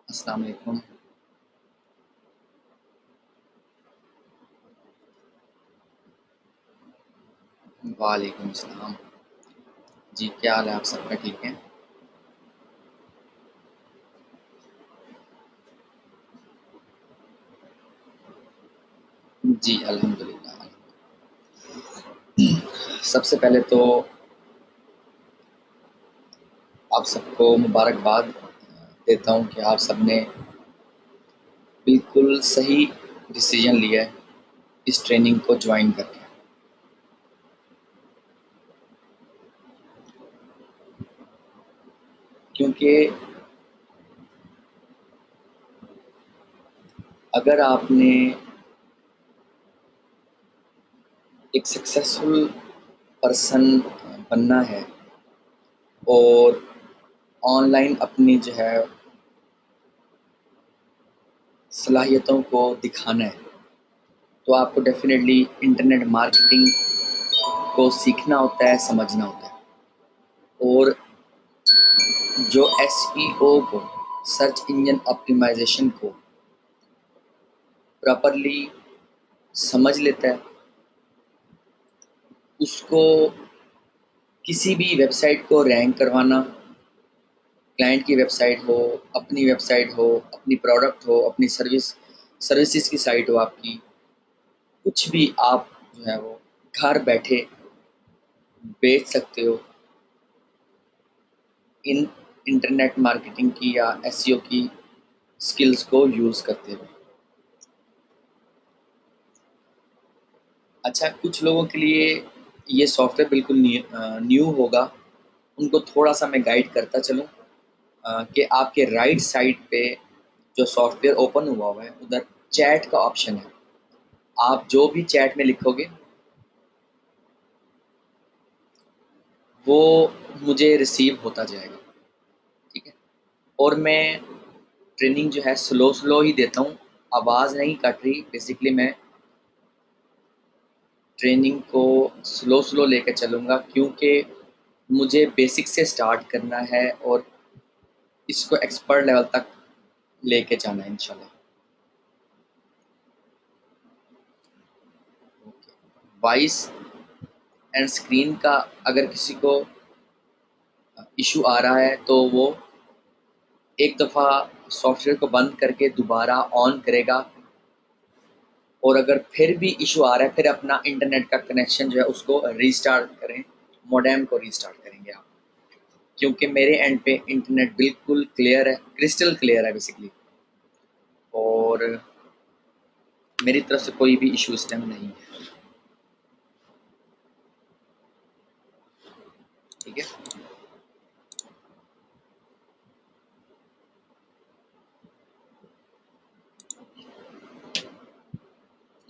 अस्सलाम वालेकुम। वालेकुम सलाम। जी, क्या हाल है आप सबका, ठीक है? जी, अल्हम्दुलिल्लाह। सबसे पहले तो आप सबको मुबारकबाद देता हूँ कि आप सबने बिल्कुल सही डिसीजन लिया है इस ट्रेनिंग को जॉइन करके। क्योंकि अगर आपने एक सक्सेसफुल पर्सन बनना है और ऑनलाइन अपनी जो है सलाहियतों को दिखाना है, तो आपको डेफ़िनेटली इंटरनेट मार्केटिंग को सीखना होता है, समझना होता है। और जो एसईओ को, सर्च इंजन ऑप्टिमाइजेशन को प्रॉपर्ली समझ लेता है, उसको किसी भी वेबसाइट को रैंक करवाना, क्लाइंट की वेबसाइट हो, अपनी वेबसाइट हो, अपनी प्रोडक्ट हो, अपनी सर्विसेज की साइट हो आपकी, कुछ भी आप जो है वो घर बैठे बेच सकते हो इन इंटरनेट मार्केटिंग की या एसईओ की स्किल्स को यूज़ करते हुए। अच्छा, कुछ लोगों के लिए ये सॉफ्टवेयर बिल्कुल न्यू होगा, उनको थोड़ा-सा मैं गाइड करता चलूँ कि आपके राइट साइड पे जो सॉफ्टवेयर ओपन हुआ हुआ है, उधर चैट का ऑप्शन है। आप जो भी चैट में लिखोगे, वो मुझे रिसीव होता जाएगा, ठीक है? और मैं ट्रेनिंग जो है स्लो ही देता हूँ, आवाज़ नहीं कट रही। बेसिकली मैं ट्रेनिंग को स्लो लेके चलूँगा, क्योंकि मुझे बेसिक से स्टार्ट करना है और इसको एक्सपर्ट लेवल तक लेके जाना है इंशाल्लाह। वॉइस एंड स्क्रीन का अगर किसी को इशू आ रहा है, तो वो एक दफ़ा सॉफ्टवेयर को बंद करके दोबारा ऑन करेगा, और अगर फिर भी इशू आ रहा है, फिर अपना इंटरनेट का कनेक्शन जो है उसको रीस्टार्ट करें, मॉडेम को रीस्टार्ट करेंगे आप। क्योंकि मेरे एंड पे इंटरनेट बिल्कुल क्लियर है, क्रिस्टल क्लियर है बेसिकली, और मेरी तरफ से कोई भी इशू इस टाइम नहीं है, ठीक है?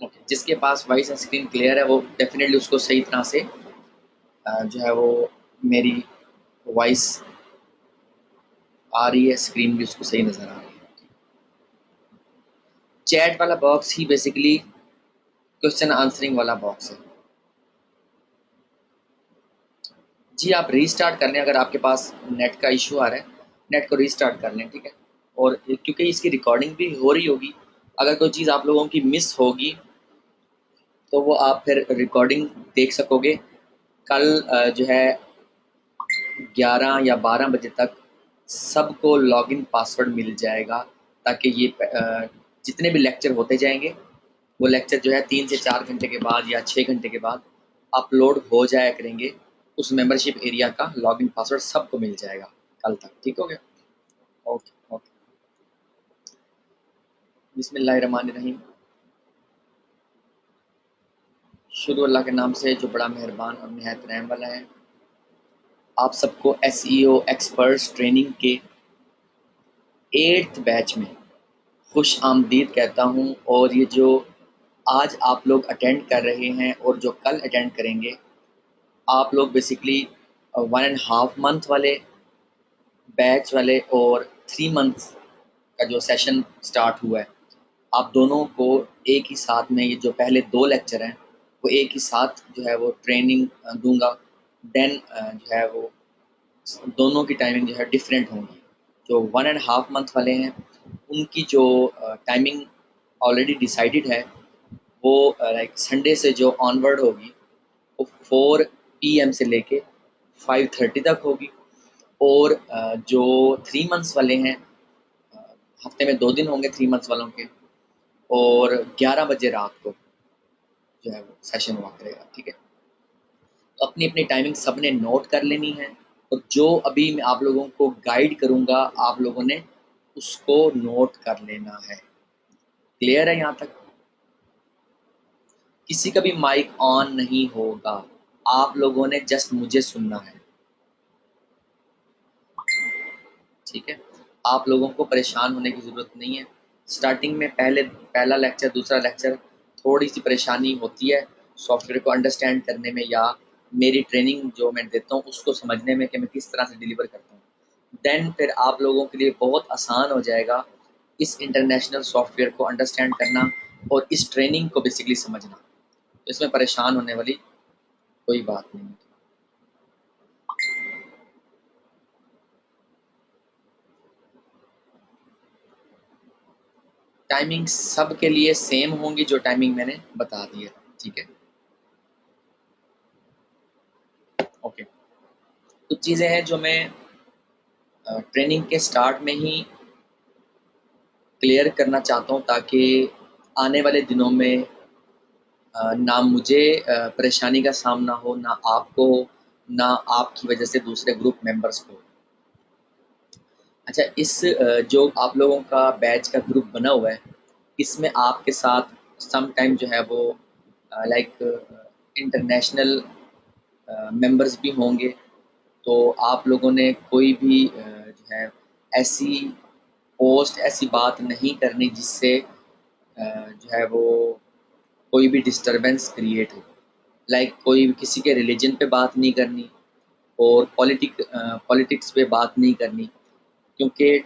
ओके, जिसके पास वॉइस एंड स्क्रीन क्लियर है, वो डेफ़िनेटली उसको सही तरह से जो है वो मेरी वॉइस आ रही है, स्क्रीन भी उसको सही नज़र आ रही है। चैट वाला बॉक्स ही बेसिकली क्वेश्चन आंसरिंग वाला बॉक्स है। जी, आप रीस्टार्ट कर लें, अगर आपके पास नेट का इश्यू आ रहा है, नेट को रीस्टार्ट कर लें, ठीक है? और क्योंकि इसकी रिकॉर्डिंग भी हो रही होगी, अगर कोई चीज़ आप लोगों की मिस होगी, तो वो आप फिर रिकॉर्डिंग देख सकोगे। कल जो है 11 या 12 बजे तक सबको लॉगिन पासवर्ड मिल जाएगा, ताकि ये जितने भी लेक्चर होते जाएँगे, वो लेक्चर जो है 3 से 4 घंटे के बाद या 6 घंटे के बाद अपलोड हो जाया करेंगे। उस मेंबरशिप एरिया का लॉगिन पासवर्ड सबको मिल जाएगा कल तक, ठीक हो गया? Okay, okay. बिस्मिल्लाहिर्रहमानिर्रहीम। शुरू अल्लाह के नाम से जो बड़ा मेहरबान और निहायत रहम वाला है। आप सबको एसईओ एक्सपर्ट्स ट्रेनिंग के 8th बैच में खुश आमदीद कहता हूँ। और ये जो आज आप लोग अटेंड कर रहे हैं और जो कल अटेंड करेंगे, आप लोग बेसिकली 1.5 मंथ वाले बैच वाले और 3 मंथ्स का जो सेशन स्टार्ट हुआ है, आप दोनों को एक ही साथ में, ये जो पहले 2 लेक्चर हैं, वो एक ही साथ जो है वो ट्रेनिंग दूँगा। देन जो है वो दोनों की टाइमिंग जो है डिफरेंट होंगी। जो 1.5 मंथ वाले हैं, उनकी जो टाइमिंग ऑलरेडी डिसाइडेड है वो लाइक संडे से जो ऑनवर्ड होगी वो 4 PM से लेके 5:30 तक होगी। और जो 3 मंथ्स वाले हैं, हफ्ते में 2 दिन होंगे 3 मंथ्स वालों के, और 11 बजे रात को जो है वो सेशन हुआ करेगा, ठीक है। तो अपनी अपनी टाइमिंग सबने नोट कर लेनी है, और जो अभी मैं आप लोगों को गाइड करूँगा आप लोगों ने उसको नोट कर लेना है। क्लियर है यहाँ तक? किसी का भी माइक ऑन नहीं होगा, आप लोगों ने जस्ट मुझे सुनना है, ठीक है। आप लोगों को परेशान होने की ज़रूरत नहीं है। स्टार्टिंग में पहला लेक्चर दूसरा लेक्चर थोड़ी सी परेशानी होती है सॉफ्टवेयर को अंडरस्टैंड करने में, या मेरी ट्रेनिंग जो मैं देता हूँ उसको समझने में कि मैं किस तरह से डिलीवर करता हूँ। देन फिर आप लोगों के लिए बहुत आसान हो जाएगा इस इंटरनेशनल सॉफ्टवेयर को अंडरस्टैंड करना और इस ट्रेनिंग को बेसिकली समझना। तो इसमें परेशान होने वाली कोई बात नहीं है। टाइमिंग सबके लिए सेम होंगी जो टाइमिंग मैंने बता दी है, ठीक है। ओके, कुछ चीज़ें हैं जो मैं ट्रेनिंग के स्टार्ट में ही क्लियर करना चाहता हूँ, ताकि आने वाले दिनों में ना मुझे परेशानी का सामना हो, ना आपको हो, ना आपकी वजह से दूसरे ग्रुप मेंबर्स को। अच्छा, इस जो आप लोगों का बैच का ग्रुप बना हुआ है, इसमें आपके साथ सम टाइम जो है वो लाइक इंटरनेशनल मेंबर्स भी होंगे। तो आप लोगों ने कोई भी जो है ऐसी पोस्ट, ऐसी बात नहीं करनी जिससे जो है वो कोई भी डिस्टरबेंस क्रिएट हो। लाइक कोई भी किसी के रिलीजन पे बात नहीं करनी, और पॉलिटिक्स पे बात नहीं करनी, क्योंकि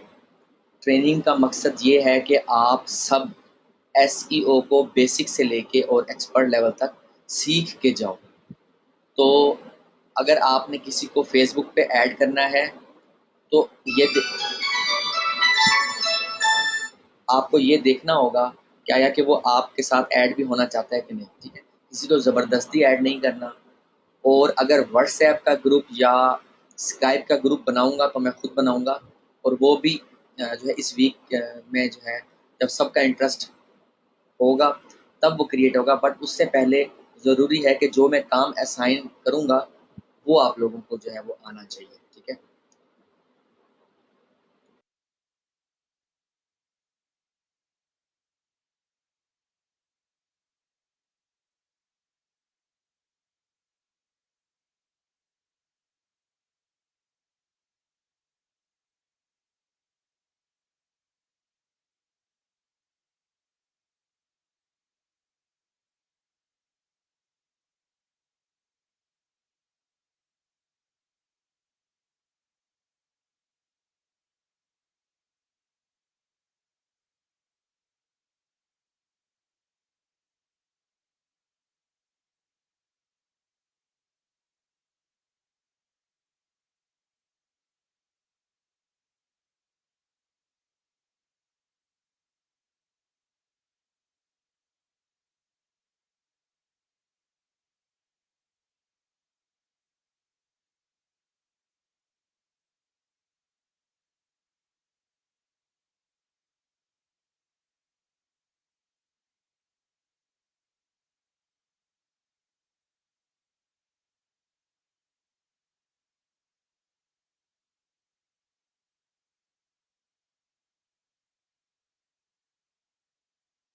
ट्रेनिंग का मकसद ये है कि आप सब एसईओ को बेसिक से लेके और एक्सपर्ट लेवल तक सीख के जाओ। तो अगर आपने किसी को फेसबुक पे ऐड करना है तो ये आपको ये देखना होगा क्या, या कि वो आपके साथ ऐड भी होना चाहता है कि नहीं, ठीक है। किसी को ज़बरदस्ती ऐड नहीं करना। और अगर व्हाट्सएप का ग्रुप या स्काइप का ग्रुप बनाऊंगा तो मैं खुद बनाऊंगा, और वो भी जो है इस वीक में जो है जब सबका इंटरेस्ट होगा तब वो क्रिएट होगा। बट उससे पहले ज़रूरी है कि जो मैं काम असाइन करूंगा वो आप लोगों को जो है वो आना चाहिए, ठीक है।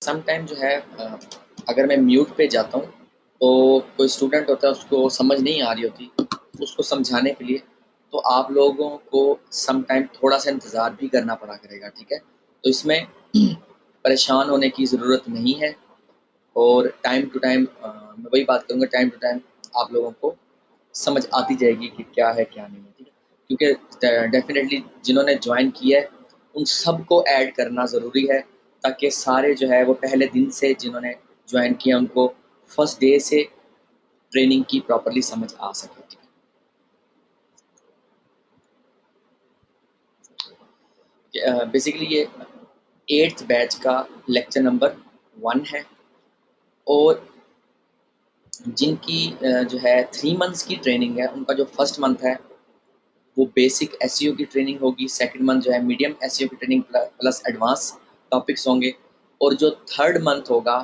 समटाइम जो है अगर मैं म्यूट पे जाता हूँ तो कोई स्टूडेंट होता है उसको समझ नहीं आ रही होती, उसको समझाने के लिए तो आप लोगों को समटाइम थोड़ा सा इंतज़ार भी करना पड़ा करेगा, ठीक है। तो इसमें परेशान होने की ज़रूरत नहीं है, और टाइम टू टाइम मैं वही बात करूँगा, टाइम टू टाइम आप लोगों को समझ आती जाएगी कि क्या है क्या नहीं है, ठीक है। क्योंकि डेफिनेटली जिन्होंने ज्वाइन किया है उन सबको ऐड करना ज़रूरी है, ताकि सारे जो है वो पहले दिन से जिन्होंने ज्वाइन किया उनको फर्स्ट डे से ट्रेनिंग की प्रॉपर्ली समझ आ सके, ठीक है। बेसिकली ये 8th बैच का लेक्चर नंबर 1 है। और जिनकी जो है 3 मंथ्स की ट्रेनिंग है, उनका जो फर्स्ट मंथ है वो बेसिक एसईओ की ट्रेनिंग होगी, सेकंड मंथ जो है मीडियम एसईओ की ट्रेनिंग प्लस एडवांस टॉपिक्स होंगे, और जो थर्ड मंथ होगा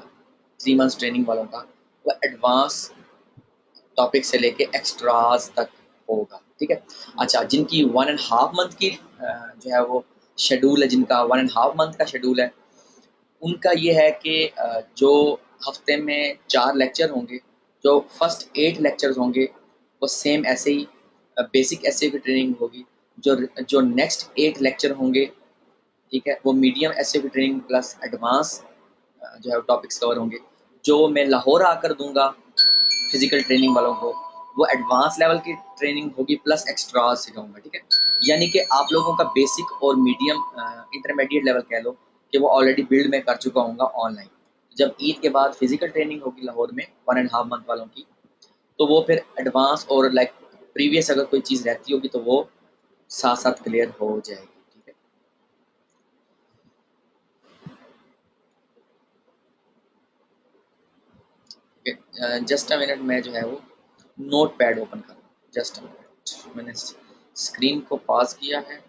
3 मंथ्स ट्रेनिंग वालों का, वो एडवांस टॉपिक से लेके एक्स्ट्राज तक होगा। ठीक है। अच्छा, जिनकी 1.5 मंथ की जो है वो शेड्यूल है, जिनका 1.5 मंथ का शेड्यूल है, उनका ये है कि जो हफ्ते में 4 लेक्चर होंगे, जो फर्स्ट 8 लेक्चर्स होंगे वो सेम ऐसे ही बेसिक एसईओ की ट्रेनिंग होगी। जो जो नेक्स्ट 8 लेक्चर होंगे, ठीक है, वो मीडियम एसईओ की ट्रेनिंग प्लस एडवांस जो है टॉपिक्स कवर होंगे। जो मैं लाहौर आकर दूंगा फिजिकल ट्रेनिंग वालों को, वो एडवांस लेवल की ट्रेनिंग होगी प्लस एक्स्ट्रा सिखाऊंगा। ठीक है, यानी कि आप लोगों का बेसिक और मीडियम इंटरमीडिएट लेवल कह लो कि वो ऑलरेडी बिल्ड में कर चुका हूँ ऑनलाइन। जब ईद के बाद फिजिकल ट्रेनिंग होगी लाहौर में 1.5 मंथ वालों की, तो वो फिर एडवांस और लाइक प्रीवियस अगर कोई चीज़ रहती होगी तो वो साथ साथ क्लियर हो जाएगी। ठीक है, जस्ट अ मिनट, मैं जो है वो नोट पैड ओपन कर, जस्ट अ मिनट, मैंने स्क्रीन को पॉज किया है।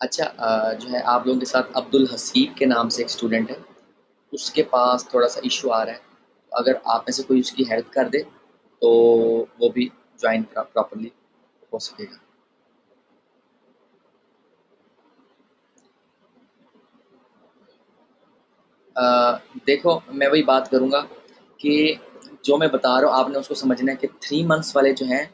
अच्छा, जो है आप लोगों के साथ अब्दुल हसीब के नाम से एक स्टूडेंट है, उसके पास थोड़ा सा इशू आ रहा है। अगर आप में से कोई उसकी हेल्प कर दे तो वो भी ज्वाइन प्रॉपरली हो सकेगा। देखो, मैं वही बात करूँगा कि जो मैं बता रहा हूँ आपने उसको समझना है कि 3 मंथ्स वाले जो हैं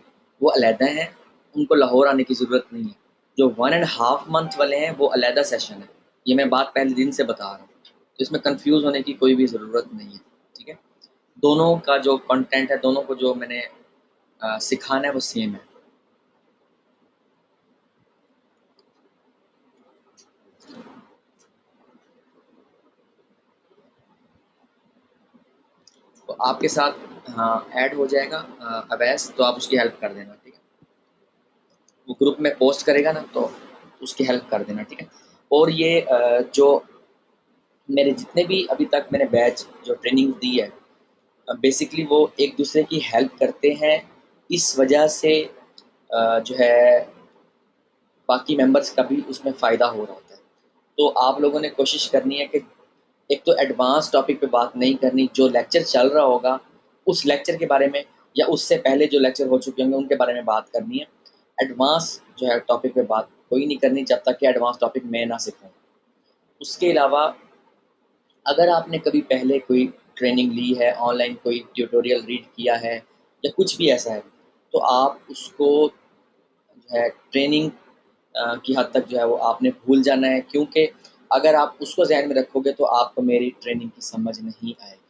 वो अलहदा हैं, उनको लाहौर आने की ज़रूरत नहीं है। जो 1.5 मंथ वाले हैं वो अलहदा सेशन है। ये मैं बात पहले दिन से बता रहा हूँ, तो इसमें कन्फ्यूज़ होने की कोई भी ज़रूरत नहीं है। ठीक है? दोनों का जो कंटेंट है, दोनों को जो मैंने सिखाना है वो सेम है। तो आपके साथ हाँ ऐड हो जाएगा अवैस, तो आप उसकी हेल्प कर देना। ठीक है? वो ग्रुप में पोस्ट करेगा ना, तो उसकी हेल्प कर देना। ठीक है? और ये जो मेरे जितने भी अभी तक मैंने बैच जो ट्रेनिंग दी है, बेसिकली वो एक दूसरे की हेल्प करते हैं। इस वजह से जो है बाकी मेंबर्स का भी उसमें फ़ायदा हो रहा होता है। तो आप लोगों ने कोशिश करनी है कि एक तो एडवांस टॉपिक पे बात नहीं करनी, जो लेक्चर चल रहा होगा उस लेक्चर के बारे में, या उससे पहले जो लेक्चर हो चुके होंगे उनके बारे में बात करनी है। एडवांस जो है टॉपिक पे बात कोई नहीं करनी जब तक कि एडवांस टॉपिक मैं ना सिखाऊँ। उसके अलावा अगर आपने कभी पहले कोई ट्रेनिंग ली है, ऑनलाइन कोई ट्यूटोरियल रीड किया है या कुछ भी ऐसा है, तो आप उसको जो है ट्रेनिंग की हद तक जो है वो आपने भूल जाना है, क्योंकि अगर आप उसको ज़हन में रखोगे तो आपको मेरी ट्रेनिंग की समझ नहीं आएगी।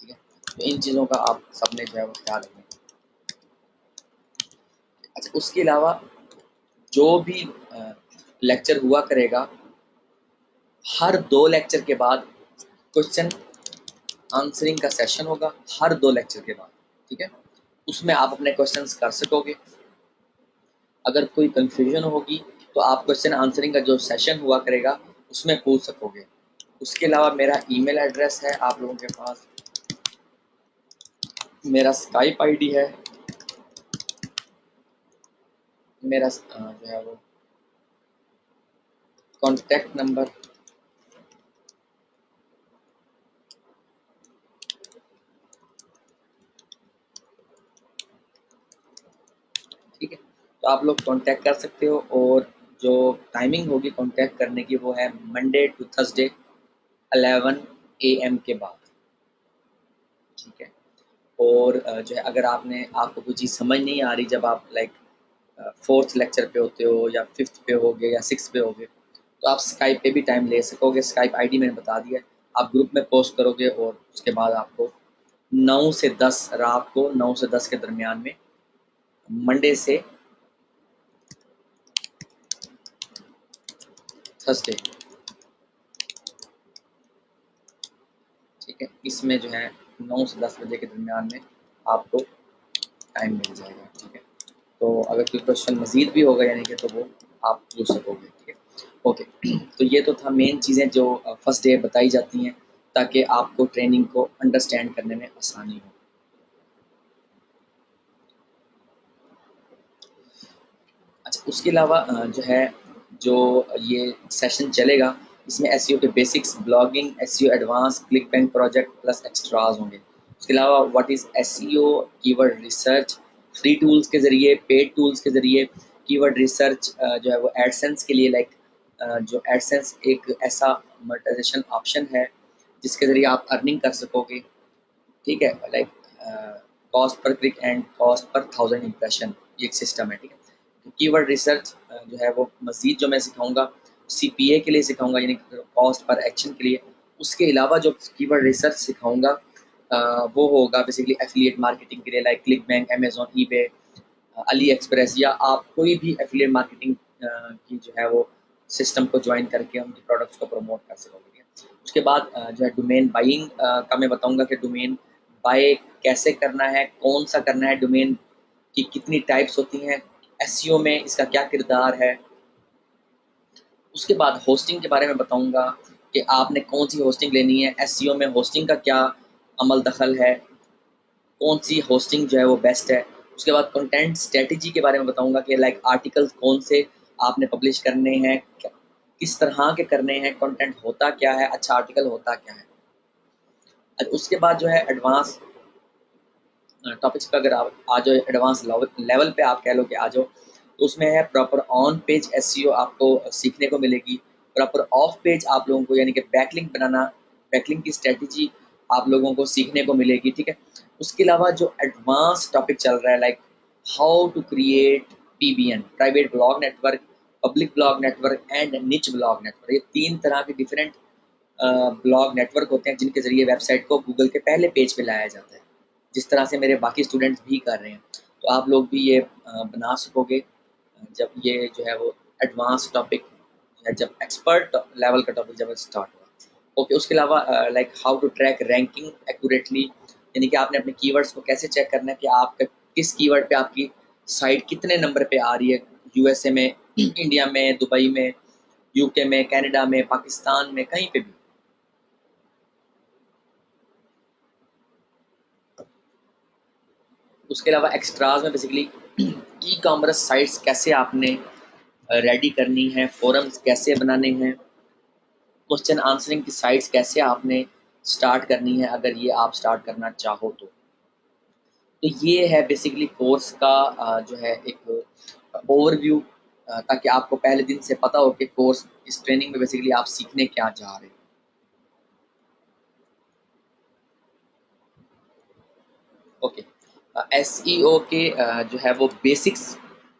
ठीक है? तो इन चीज़ों का आप सबने जो है वो ख्याल रखना है। अच्छा, उसके अलावा जो भी लेक्चर हुआ करेगा, हर 2 लेक्चर के बाद क्वेश्चन आंसरिंग का सेशन होगा, हर 2 लेक्चर के बाद। ठीक है? उसमें आप अपने क्वेश्चंस कर सकोगे। अगर कोई कन्फ्यूजन होगी तो आप क्वेश्चन आंसरिंग का जो सेशन हुआ करेगा उसमें पूछ सकोगे। उसके अलावा मेरा ईमेल एड्रेस है आप लोगों के पास, मेरा स्काइप आईडी है, मेरा जो है वो कॉन्टैक्ट नंबर, ठीक है? तो आप लोग कांटेक्ट कर सकते हो, और जो टाइमिंग होगी कांटेक्ट करने की वो है मंडे टू थर्सडे 11 AM के बाद, ठीक है। और जो है अगर आपको कोई चीज़ समझ नहीं आ रही जब आप लाइक फोर्थ लेक्चर पे होते हो या फिफ्थ पे होगे या सिक्स पे होगे, तो आप स्काइप पे भी टाइम ले सकोगे। स्काइप आईडी मैंने बता दिया है, आप ग्रुप में पोस्ट करोगे और उसके बाद आपको 9 से 10 रात को 9 से 10 के दरमियान में मंडे से थर्सडे, ठीक है, इसमें जो है 9 से 10 बजे के दरमियान में आपको टाइम मिल जाएगा, ठीक है। तो अगर कोई क्वेश्चन मज़ीद भी होगा यानी कि तो वो आप पूछ सकोगे, ठीक है। ओके तो ये तो था मेन चीज़ें जो फर्स्ट डे बताई जाती हैं ताकि आपको ट्रेनिंग को अंडरस्टैंड करने में आसानी हो। अच्छा, उसके अलावा जो है जो ये सेशन चलेगा इसमें एसईओ के basics, blogging, SEO advance, click bank project plus extras होंगे। उसके अलावा what is SEO, keyword research, free tools के ज़रिए, पेड टूल्स के ज़रिए। कीवर्ड रिसर्च जो है वो एडसेंस के लिए लाइक जो एडसेंस एक ऐसा मोनेटाइजेशन ऑप्शन है जिसके ज़रिए आप अर्निंग कर सकोगे, ठीक है। Like cost per click and cost per 1000 impression, ये एक सिस्टम है, ठीक है। तो कीवर्ड रिसर्च जो है वो मज़ीद जो मैं सिखाऊंगा सीपीए के लिए सिखाऊंगा, यानी कॉस्ट पर एक्शन के लिए। उसके अलावा जो कीवर्ड रिसर्च सिखाऊंगा वो होगा बेसिकली एफिलिएट मार्केटिंग के लिए, like click bank, Amazon, eBay, Ali express, या आप कोई भी एफिलिएट मार्केटिंग की जो है वो सिस्टम को ज्वाइन करके उनके प्रोडक्ट्स को प्रमोट कर सकोगे, ठीक है। उसके बाद जो है डोमेन बाइंग का मैं बताऊंगा कि डोमेन बाय कैसे करना है, कौन सा करना है, डोमेन की कितनी टाइप्स होती हैं, एसईओ में इसका क्या किरदार है। उसके बाद होस्टिंग के बारे में बताऊंगा कि आपने कौन सी होस्टिंग लेनी है, एसईओ में होस्टिंग का क्या अमल दखल है, कौन सी होस्टिंग जो है वो बेस्ट है। उसके बाद कंटेंट स्ट्रेटजी के बारे में बताऊंगा कि लाइक आर्टिकल्स कौन से आपने पब्लिश करने हैं, किस तरह के करने हैं, कंटेंट होता क्या है, अच्छा आर्टिकल होता क्या है। और उसके बाद जो है एडवांस टॉपिक्स पे अगर आप आ जाओ, एडवांस लेवल पे आप कह लो कि आ जाओ, तो उसमें है प्रॉपर ऑन पेज एसईओ आपको सीखने को मिलेगी, प्रॉपर ऑफ पेज आप लोगों को यानी कि बैकलिंक बनाना, बैकलिंक की स्ट्रेटजी आप लोगों को सीखने को मिलेगी, ठीक है। उसके अलावा जो एडवांस टॉपिक चल रहा है like how to create PBN, private blog network, public blog network and niche blog network, ये 3 तरह के डिफरेंट ब्लॉग नेटवर्क होते हैं जिनके ज़रिए वेबसाइट को गूगल के पहले पेज पे लाया जाता है, जिस तरह से मेरे बाकी स्टूडेंट्स भी कर रहे हैं। तो आप लोग भी ये बना सकोगे जब ये जो है वो एडवांस टॉपिक या जब एक्सपर्ट लेवल का टॉपिक जब स्टार्ट हुआ। ओके, उसके अलावा like how to track ranking accurately, यानी कि आपने अपने कीवर्ड्स को कैसे चेक करना है कि आपका किस कीवर्ड पे आपकी साइट कितने नंबर पे आ रही है, यूएसए में, इंडिया में, दुबई में, यूके में, कनाडा में, पाकिस्तान में, कहीं पे भी। उसके अलावा एक्स्ट्राज में बेसिकली ई कॉमर्स साइट्स कैसे आपने रेडी करनी है, फोरम्स कैसे बनाने हैं, क्वेश्चन आंसरिंग की साइट्स कैसे आपने स्टार्ट करनी है अगर ये आप स्टार्ट करना चाहो तो ये है बेसिकली कोर्स का जो है एक ओवरव्यू, ताकि आपको पहले दिन से पता हो कि कोर्स इस ट्रेनिंग में बेसिकली आप सीखने क्या जा रहे हो। ओके, एसईओ के जो है वो बेसिक्स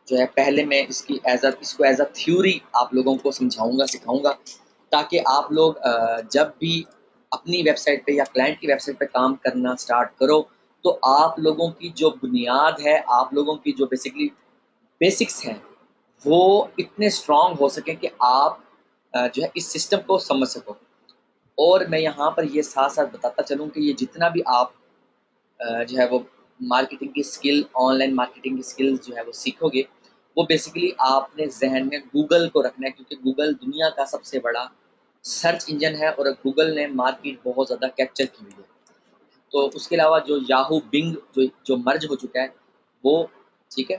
जो है पहले मैं इसको एज अ थ्योरी आप लोगों को समझाऊंगा, सिखाऊंगा, ताकि आप लोग जब भी अपनी वेबसाइट पे या क्लाइंट की वेबसाइट पे काम करना स्टार्ट करो तो आप लोगों की जो बुनियाद है, आप लोगों की जो बेसिकली बेसिक्स हैं वो इतने स्ट्रांग हो सकें कि आप जो है इस सिस्टम को समझ सको। और मैं यहाँ पर ये साथ साथ बताता चलूँ कि ये जितना भी आप जो है वो मार्केटिंग की स्किल, ऑनलाइन मार्केटिंग की स्किल्स जो है वो सीखोगे, वो बेसिकली आपने जहन में गूगल को रखना है, क्योंकि गूगल दुनिया का सबसे बड़ा सर्च इंजन है और गूगल ने मार्केट बहुत ज़्यादा कैप्चर की हुई है। तो उसके अलावा जो याहू बिंग जो जो मर्ज हो चुका है वो, ठीक है,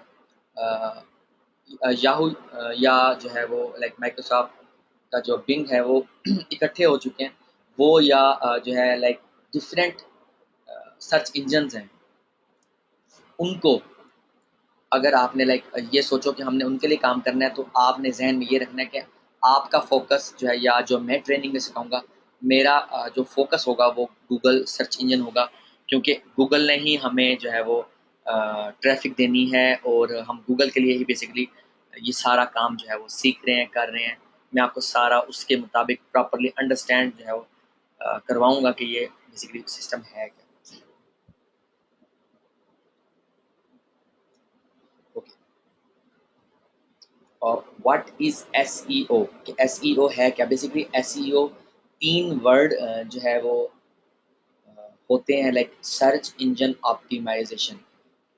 याहू या जो है वो लाइक माइक्रोसॉफ्ट का जो बिंग है वो इकट्ठे हो चुके हैं, वो या जो है लाइक डिफरेंट सर्च इंजन्स हैं उनको अगर आपने ये सोचो कि हमने उनके लिए काम करना है, तो आपने जहन में ये रखना है कि आपका फोकस जो है, या जो मैं ट्रेनिंग में सिखाऊंगा, मेरा जो फोकस होगा वो गूगल सर्च इंजन होगा, क्योंकि गूगल ने ही हमें जो है वो ट्रैफिक देनी है, और हम गूगल के लिए ही बेसिकली ये सारा काम जो है वो सीख रहे हैं, कर रहे हैं। मैं आपको सारा उसके मुताबिक प्रॉपरली अंडरस्टैंड जो है वो करवाऊंगा कि ये बेसिकली सिस्टम है क्या। ओके। और व्हाट इज एसईओ, कि एसईओ है क्या? बेसिकली एसईओ तीन वर्ड जो है वो होते हैं, लाइक सर्च इंजन ऑप्टिमाइजेशन।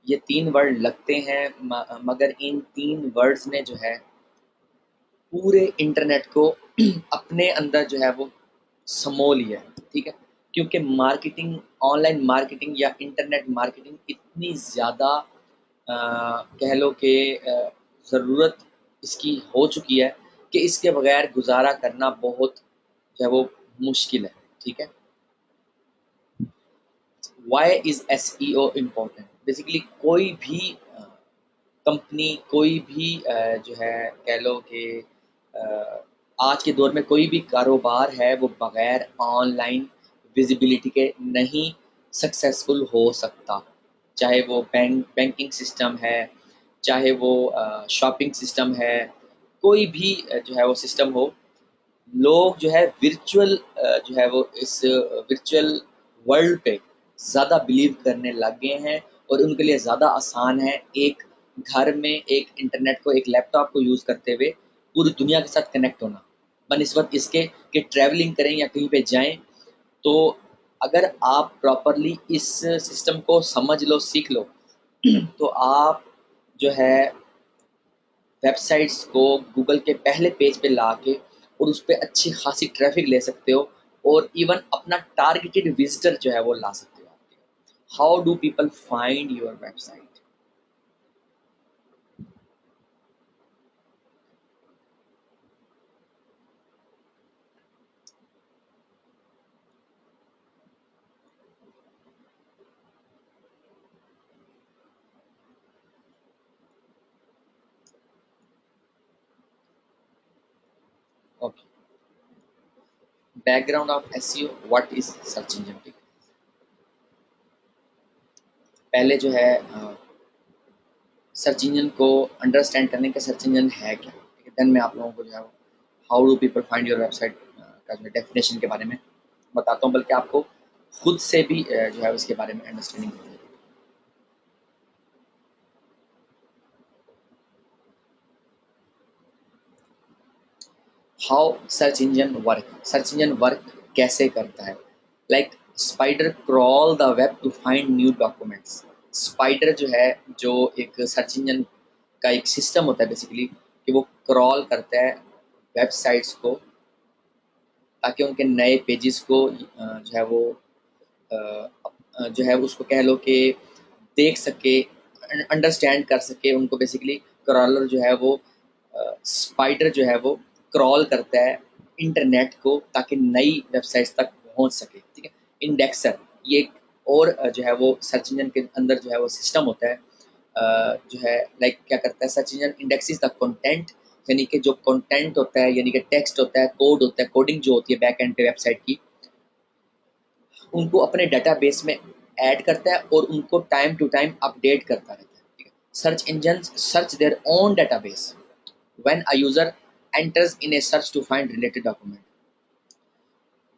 ये तीन वर्ड लगते हैं, मगर इन तीन वर्ड्स ने जो है पूरे इंटरनेट को अपने अंदर जो है वो समो लिया है, ठीक है। क्योंकि मार्केटिंग, ऑनलाइन मार्केटिंग या इंटरनेट मार्केटिंग इतनी ज़्यादा कह लो कि ज़रूरत इसकी हो चुकी है कि इसके बगैर गुजारा करना बहुत जो है वो मुश्किल है, ठीक है। Why is S E O important? Basically कोई भी कंपनी, कोई भी जो है कह लो कि आज के दौर में कोई भी कारोबार है वो बगैर ऑनलाइन विजिबिलिटी के नहीं सक्सेसफुल हो सकता। चाहे वो बैंकिंग सिस्टम है, चाहे वो शॉपिंग सिस्टम है, कोई भी जो है वो सिस्टम हो, लोग जो है वर्चुअल जो है वो इस वर्चुअल वर्ल्ड पे ज़्यादा बिलीव करने लग गए हैं, और उनके लिए ज़्यादा आसान है एक घर में एक इंटरनेट को, एक लैपटॉप को यूज़ करते हुए पूरी दुनिया के साथ कनेक्ट होना, बनिस्बत इसके कि ट्रैवलिंग करें या कहीं पे जाएं। तो अगर आप प्रॉपरली इस सिस्टम को समझ लो, सीख लो, तो आप जो है वेबसाइट्स को गूगल के पहले पेज पे ला के और उस पर अच्छी खासी ट्रैफिक ले सकते हो, और इवन अपना टारगेटेड विजिटर जो है वो ला सकते हो आपके। How do people find your website? Okay. Background of SEO, what is search engine? पहले जो है सर्च इंजन को अंडरस्टैंड करने का, सर्च इंजन है क्या, देन मैं आप लोगों को जो है how do people find your website का जो है डेफिनेशन के बारे में बताता हूँ, बल्कि आपको खुद से भी जो है उसके बारे में अंडरस्टैंडिंग होगी। How search engine work, search engine work कैसे करता है? Like spider crawl the web two find new documents. Spider जो है, जो एक सर्च इंजन का एक सिस्टम होता है बेसिकली, कि वो क्रॉल करता है वेबसाइट्स को, ताकि उनके नए पेजेस को जो है वो जो है उसको कह लो कि देख सके, अंडरस्टैंड कर सके उनको। बेसिकली क्रॉलर जो है वो स्पाइडर जो है वो क्रॉल करता है इंटरनेट को, ताकि नई वेबसाइट्स तक पहुंच सके, ठीक है। इंडेक्सर, ये एक और जो है वो सर्च इंजन के अंदर जो है वो सिस्टम होता है, जो है लाइक क्या करता है, search engine indexes the content, यानी कि जो कंटेंट होता है, यानी कि टेक्स्ट होता है, कोड होता है, कोडिंग जो होती है बैक एंड पे वेबसाइट की, उनको अपने डेटाबेस में ऐड करता है और उनको टाइम टू टाइम अपडेट करता रहता है, ठीक है। Search engine search their own database when a user enters in a search to find related document.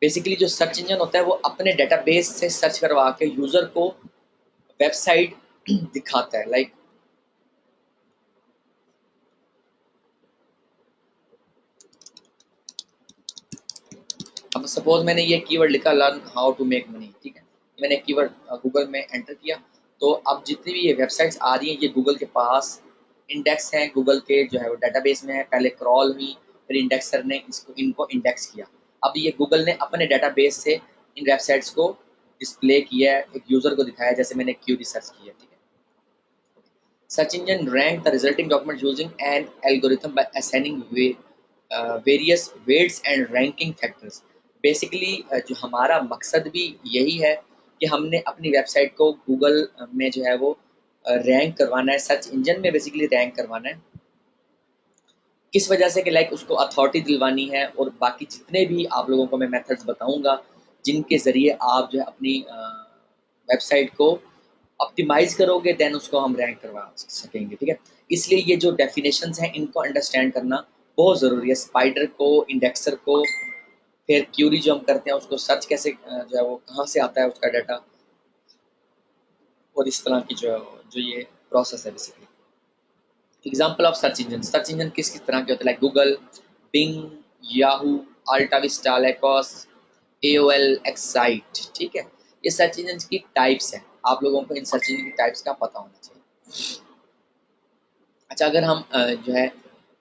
Basically जो सर्च इंजन होता है वो अपने डेटाबेस से सर्च करवा के यूजर को वेबसाइट दिखाता है। लाइक अब सपोज मैंने ये कीवर्ड लिखा, learn how to make money, ठीक है। मैंने कीवर्ड गूगल में एंटर किया, तो अब जितनी भी ये वेबसाइट्स आ रही हैं, ये गूगल के पास इंडेक्स हैं, गूगल के जो है वो डेटाबेस में है, पहले क्रॉल हुई, फिर इंडेक्सर ने इनको इंडेक्स किया। अब ये गूगल ने अपने डेटाबेस से इन वेबसाइट्स को डिस्प्ले किया है, एक यूज़र को दिखाया, जैसे मैंने क्यू रिसर्च किया, ठीक है। Search engine rank the resulting document using an algorithm by assigning various weights and ranking factors. Basically जो हमारा मकसद भी यही है कि हमने अपनी वेबसाइट को गूगल में जो है वो रैंक करवाना है, सर्च इंजन में बेसिकली रैंक करवाना है। किस वजह से कि लाइक उसको अथॉरिटी दिलवानी है, और बाकी जितने भी आप लोगों को मैं मेथड्स बताऊंगा जिनके ज़रिए आप जो है अपनी वेबसाइट को ऑप्टिमाइज करोगे, देन उसको हम रैंक करवा सकेंगे, ठीक है। इसलिए ये जो डेफिनेशंस हैं इनको अंडरस्टैंड करना बहुत ज़रूरी है। स्पाइडर को, इंडेक्सर को, फिर क्यूरी जो हम करते हैं उसको सर्च कैसे जो है वो कहाँ से आता है उसका डाटा, और इस तरह की जो ये प्रोसेस है basically. Example of search engine, search engine किस किस तरह के होते हैं, like Google, Bing, Yahoo, AltaVista, Lycos, AOL, Excite, ठीक है। ये सर्च इंजन की टाइप्स हैं, आप लोगों को इन सर्च इंजन की टाइप्स का पता होना चाहिए। अच्छा, अगर हम जो है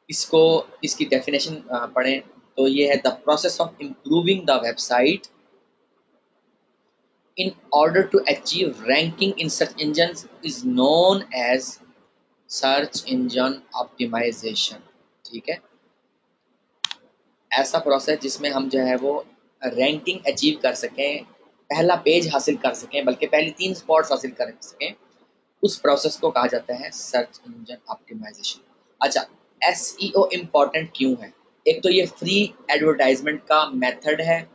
इसको, इसकी डेफिनेशन पढ़ें तो ये है the process of improving the website in order to achieve ranking in search engines is known as search engine optimisation, ठीक है। ऐसा प्रोसेस जिसमें हम जो है वो रैंकिंग अचीव कर सकें, पहला पेज हासिल कर सकें, बल्कि पहली 3 स्पॉट्स हासिल कर सकें, उस प्रोसेस को कहा जाता है सर्च इंजन ऑप्टिमाइजेशन। अच्छा, एसईओ इम्पॉर्टेंट क्यों है? एक तो ये फ्री एडवर्टाइजमेंट का मेथड है,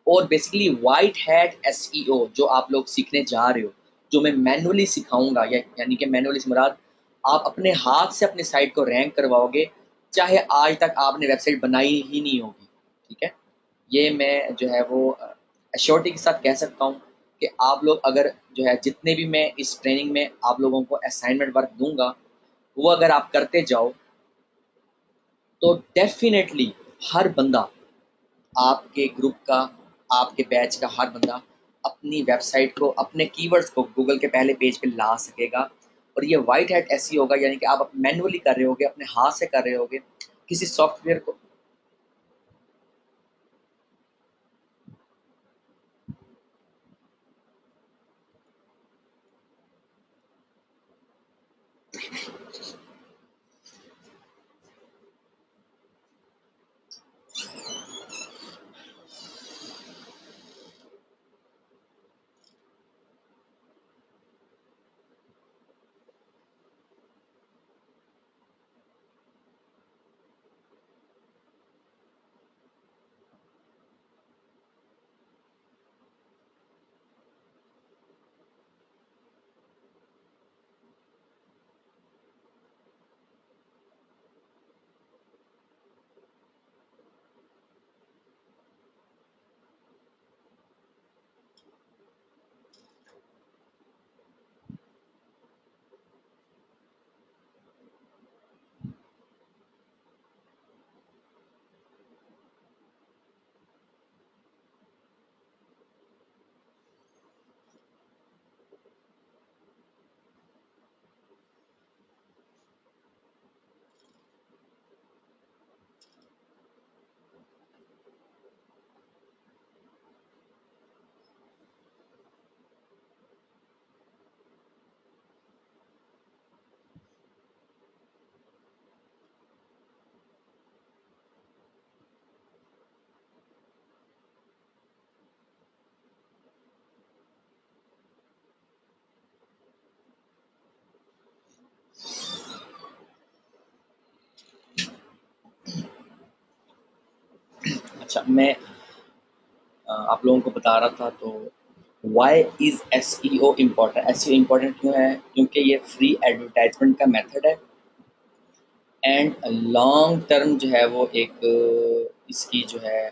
और बेसिकली वाइट हैट एसईओ जो आप लोग सीखने जा रहे हो, जो मैं मैनुअली सिखाऊंगा, यानी कि मैनुअली से मुराद आप अपने हाथ से अपनी साइट को रैंक करवाओगे, चाहे आज तक आपने वेबसाइट बनाई ही नहीं होगी, ठीक है। ये मैं जो है वो एश्योरिटी के साथ कह सकता हूँ कि आप लोग अगर जो है जितने भी मैं इस ट्रेनिंग में आप लोगों को असाइनमेंट वर्क दूंगा, वो अगर आप करते जाओ तो डेफिनेटली हर बंदा, आपके ग्रुप का, आपके बैच का हर बंदा अपनी वेबसाइट को, अपने कीवर्ड्स को गूगल के पहले पेज पे ला सकेगा। और ये वाइट हैट ऐसी होगा, यानी कि आप मैनुअली कर रहे होगे, अपने हाथ से कर रहे होगे, किसी सॉफ्टवेयर को। अच्छा, मैं आप लोगों को बता रहा था, तो why is S E O important, S E O important क्यों है? क्योंकि ये फ्री एडवर्टाइजमेंट का मेथड है, एंड लॉन्ग टर्म जो है वो एक इसकी जो है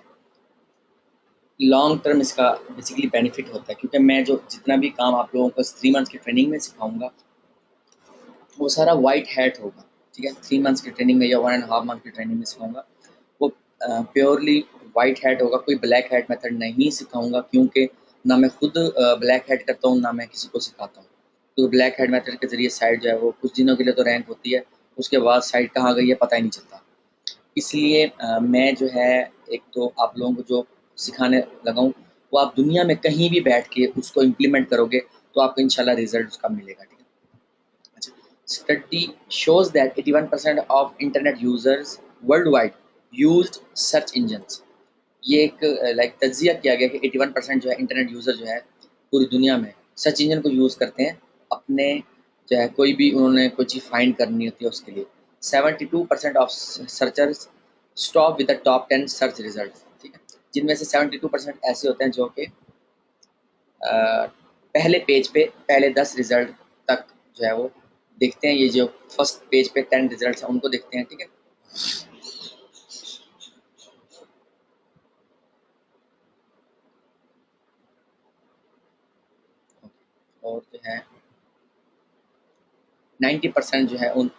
लॉन्ग टर्म इसका बेसिकली बेनिफिट होता है। क्योंकि मैं जो जितना भी काम आप लोगों को 3 मंथ्स की ट्रेनिंग में सिखाऊंगा, वो सारा वाइट हैट होगा, ठीक है। 3 मंथ्स की ट्रेनिंग में या 1.5 मंथ की ट्रेनिंग में सिखाऊंगा, वो प्योरली वाइट हैट होगा, कोई ब्लैक हैट मेथड नहीं सिखाऊंगा, क्योंकि ना मैं खुद ब्लैक हैट करता हूँ, ना मैं किसी को सिखाता हूँ। तो ब्लैक हैट मेथड के ज़रिए साइट जो है वो कुछ दिनों के लिए तो रैंक होती है, उसके बाद साइट कहाँ गई है पता ही नहीं चलता। इसलिए मैं जो है, एक तो आप लोगों को जो सिखाने लगा हूँ, वो आप दुनिया में कहीं भी बैठ के उसको इम्प्लीमेंट करोगे तो आपको इंशाल्लाह रिजल्ट उसका मिलेगा, ठीक है। अच्छा, study shows that 81% of internet users worldwide used search engines। ये एक लाइक तज्जिया किया गया कि 81% जो है इंटरनेट यूज़र जो है पूरी दुनिया में सर्च इंजन को यूज़ करते हैं अपने जो है कोई भी उन्होंने कोई चीज़ फाइंड करनी होती है उसके लिए। 72% of searchers stop with the top 10 search result, ठीक है, जिनमें से 72% ऐसे होते हैं जो कि पहले पेज पे पहले 10 रिजल्ट तक जो है वो देखते हैं। ये जो फर्स्ट पेज पे 10 रिजल्ट हैं उनको देखते हैं, ठीक है। और जो है 90% जो है उन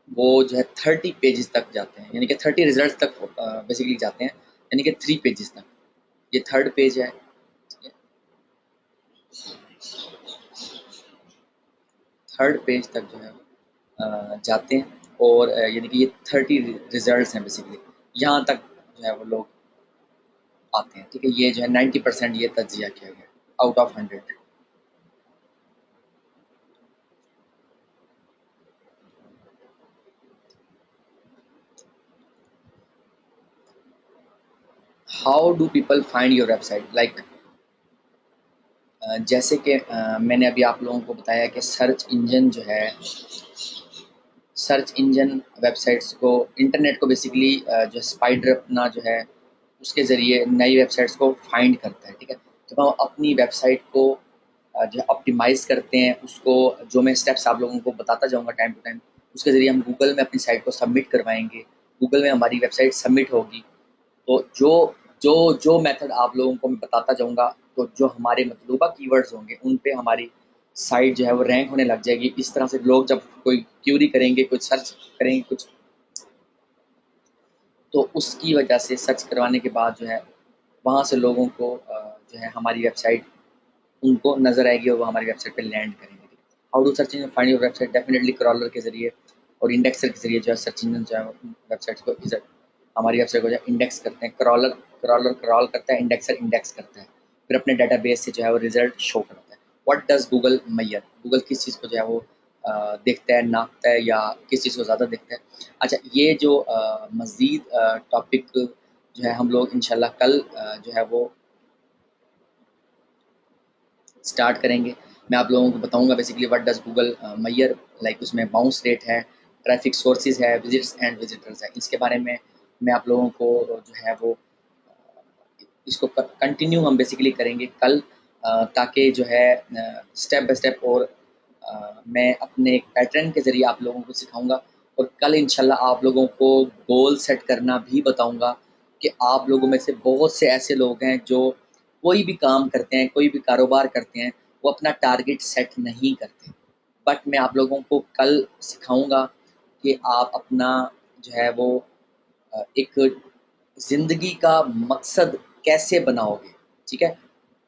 वो जो है 30 पेजेस तक जाते हैं, यानी कि 30 रिजल्ट तक बेसिकली जाते हैं, यानी कि 3 पेजेस तक। ये थर्ड पेज है, ठीक है, थर्ड पेज तक जो है जाते हैं और यानी कि ये 30 रिजल्ट्स हैं बेसिकली, यहाँ तक जो है वो लोग आते हैं, ठीक है। ये जो है 90% ये तज्जिया किया गया out of 100। How do people find your website, like जैसे कि मैंने अभी आप लोगों को बताया कि सर्च इंजन जो है, सर्च इंजन वेबसाइट्स को, इंटरनेट को बेसिकली जो स्पाइडर अपना जो है उसके ज़रिए नई वेबसाइट्स को फाइंड करता है, ठीक है। जब हम अपनी वेबसाइट को जो है ऑप्टिमाइज़ करते हैं, उसको जो मैं स्टेप्स आप लोगों को बताता जाऊँगा टाइम टू टाइम, उसके ज़रिए हम गूगल में अपनी साइट को सबमिट करवाएँगे, गूगल में हमारी वेबसाइट सबमिट होगी। तो जो मेथड आप लोगों को मैं बताता जाऊँगा, तो जो हमारे मतलूबा कीवर्ड्स होंगे उन पे हमारी साइट जो है वो रैंक होने लग जाएगी। इस तरह से लोग जब कोई क्यूरी करेंगे, कुछ सर्च करेंगे कुछ, तो उसकी वजह से सर्च करवाने के बाद जो है वहाँ से लोगों को जो है हमारी वेबसाइट उनको नज़र आएगी और वो हमारी वेबसाइट पे लैंड करेंगे। How to search engine find your website, definitely crawler के ज़रिए और इंडेक्सर के ज़रिए जो है सर्च इंजन जो है वेबसाइट्स को हमारी वेबसाइट को जो है इंडेक्स करते हैं। क्रॉलर क्रॉलर क्रॉल करता है, इंडेक्सर इंडेक्स करता है, फिर अपने डाटाबेस से जो है वो रिजल्ट शो करता है। What does Google Maihar, Google किस चीज़ को जो है वो देखता है, नापता है, या किस चीज़ को ज़्यादा देखता है। अच्छा, ये जो मज़ीद टॉपिक जो है हम लोग इंशाल्लाह कल जो है वो स्टार्ट करेंगे। मैं आप लोगों को बताऊंगा basically what does Google mayor, like उसमें बाउंस रेट है, ट्रैफिक सोर्सेज है, विजिट्स एंड विजिटर्स है। इसके बारे में मैं आप लोगों को जो है वो इसको कंटिन्यू हम बेसिकली करेंगे कल, ताकि जो है स्टेप बाय स्टेप और मैं अपने एक पैटर्न के ज़रिए आप लोगों को सिखाऊंगा। और कल इंशाल्लाह आप लोगों को गोल सेट करना भी बताऊंगा कि आप लोगों में से बहुत से ऐसे लोग हैं जो कोई भी काम करते हैं, कोई भी कारोबार करते हैं, वो अपना टारगेट सेट नहीं करते। बट मैं आप लोगों को कल सिखाऊंगा कि आप अपना जो है वो एक ज़िंदगी का मकसद कैसे बनाओगे, ठीक है?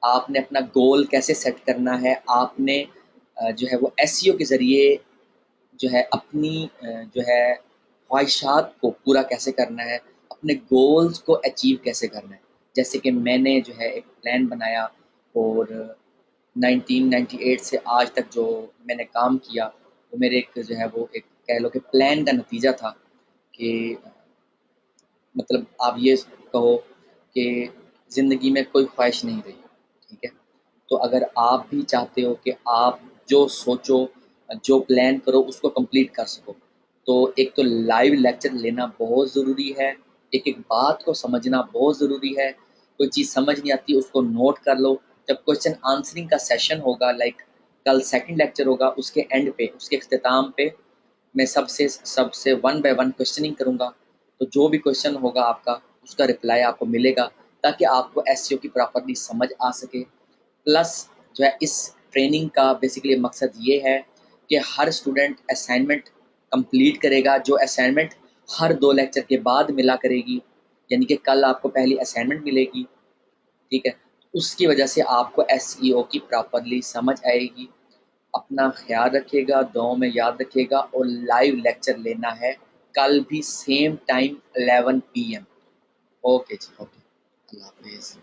आपने अपना गोल कैसे सेट करना है, आपने जो है वो एसईओ के ज़रिए जो है अपनी जो है ख्वाहिशात को पूरा कैसे करना है, अपने गोल्स को अचीव कैसे करना है। जैसे कि मैंने जो है एक प्लान बनाया और 1998 से आज तक जो मैंने काम किया, वो मेरे एक जो है वो एक कह लो कि प्लान का नतीजा था कि मतलब आप ये कहो कि ज़िंदगी में कोई ख्वाहिश नहीं रही, ठीक है? तो अगर आप भी चाहते हो कि आप जो सोचो, जो प्लान करो उसको कंप्लीट कर सको, तो एक तो लाइव लेक्चर लेना बहुत ज़रूरी है, एक-एक बात को समझना बहुत ज़रूरी है। कोई चीज़ समझ नहीं आती उसको नोट कर लो। जब क्वेश्चन आंसरिंग का सेशन होगा, लाइक कल सेकंड लेक्चर होगा, उसके एंड पे, उसके इख्तिताम पे मैं सबसे सबसे वन बाय वन क्वेश्चनिंग करूँगा। तो जो भी क्वेश्चन होगा आपका, उसका रिप्लाई आपको मिलेगा, ताकि आपको एसईओ की प्रॉपर्ली समझ आ सके। प्लस जो है इस ट्रेनिंग का बेसिकली मकसद ये है कि हर स्टूडेंट असाइनमेंट कंप्लीट करेगा, जो असाइनमेंट हर 2 लेक्चर के बाद मिला करेगी। यानी कि कल आपको पहली असाइनमेंट मिलेगी, ठीक है? उसकी वजह से आपको एसईओ की प्रॉपर्ली समझ आएगी। अपना ख्याल रखिएगा, दुआओं में याद रखिएगा और लाइव लेक्चर लेना है कल भी सेम टाइम 11 पीएम। ओके जी, ओके। अल्लाह हाफ़िज़।